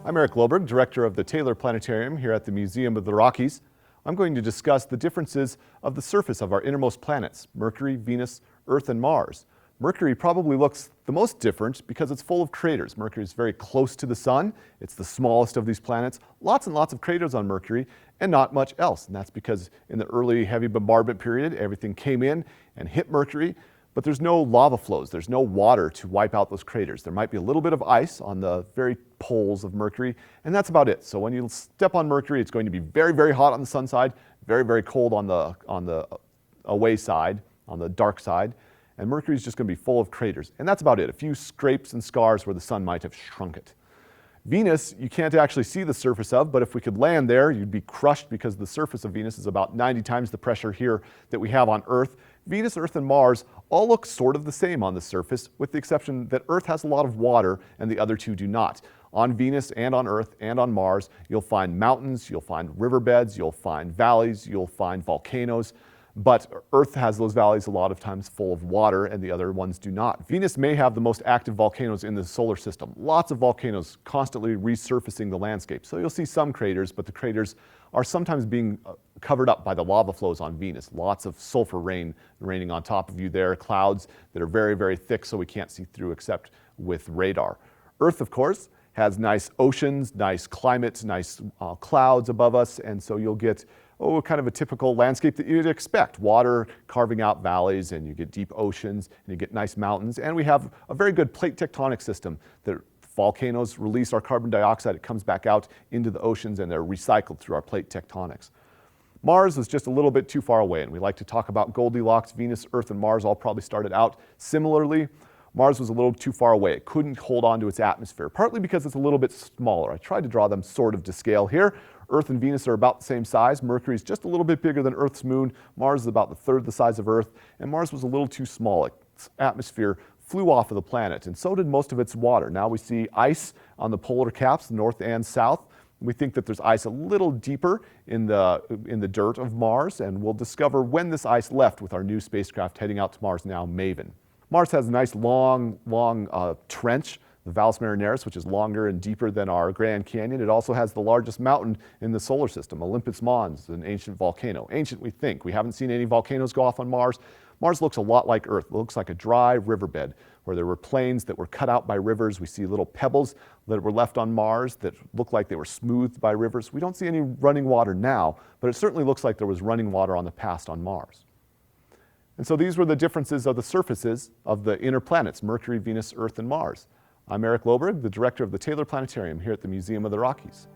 I'm Eric Loberg, director of the Taylor Planetarium here at the Museum of the Rockies. I'm going to discuss the differences of the surface of our innermost planets, Mercury, Venus, Earth, and Mars. Mercury probably looks the most different because it's full of craters. Mercury is very close to the Sun. It's the smallest of these planets. Lots and lots of craters on Mercury and not much else. And that's because in the early heavy bombardment period, everything came in and hit Mercury. But there's no lava flows, there's no water to wipe out those craters. There might be a little bit of ice on the very poles of Mercury, and that's about it. So when you step on Mercury, it's going to be very, very hot on the sun side, very, very cold on the away side, on the dark side, and Mercury is just going to be full of craters. And that's about it, a few scrapes and scars where the sun might have shrunk it. Venus, you can't actually see the surface of, but if we could land there, you'd be crushed because the surface of Venus is about 90 times the pressure here that we have on Earth. Venus, Earth, and Mars all look sort of the same on the surface, with the exception that Earth has a lot of water and the other two do not. On Venus and on Earth and on Mars, you'll find mountains, you'll find riverbeds, you'll find valleys, you'll find volcanoes. But Earth has those valleys a lot of times full of water and the other ones do not. Venus may have the most active volcanoes in the solar system. Lots of volcanoes constantly resurfacing the landscape. So you'll see some craters, but the craters are sometimes being covered up by the lava flows on Venus. Lots of sulfur rain raining on top of you there, clouds that are very, very thick so we can't see through except with radar. Earth, of course, has nice oceans, nice climate, nice clouds above us, and so you'll get kind of a typical landscape that you'd expect. Water carving out valleys, and you get deep oceans, and you get nice mountains. And we have a very good plate tectonic system that volcanoes release our carbon dioxide, it comes back out into the oceans, and they're recycled through our plate tectonics. Mars is just a little bit too far away, and we like to talk about Goldilocks. Venus, Earth, and Mars all probably started out similarly. Mars was a little too far away. It couldn't hold on to its atmosphere, partly because it's a little bit smaller. I tried to draw them sort of to scale here. Earth and Venus are about the same size. Mercury is just a little bit bigger than Earth's moon. Mars is about the third the size of Earth, and Mars was a little too small. Its atmosphere flew off of the planet, and so did most of its water. Now we see ice on the polar caps, north and south. We think that there's ice a little deeper in the dirt of Mars, and we'll discover when this ice left with our new spacecraft heading out to Mars now, MAVEN. Mars has a nice long trench, the Valles Marineris, which is longer and deeper than our Grand Canyon. It also has the largest mountain in the solar system, Olympus Mons, an ancient volcano. Ancient, we think. We haven't seen any volcanoes go off on Mars. Mars looks a lot like Earth. It looks like a dry riverbed where there were plains that were cut out by rivers. We see little pebbles that were left on Mars that look like they were smoothed by rivers. We don't see any running water now, but it certainly looks like there was running water on the past on Mars. And so these were the differences of the surfaces of the inner planets, Mercury, Venus, Earth, and Mars. I'm Eric Loberg, the director of the Taylor Planetarium here at the Museum of the Rockies.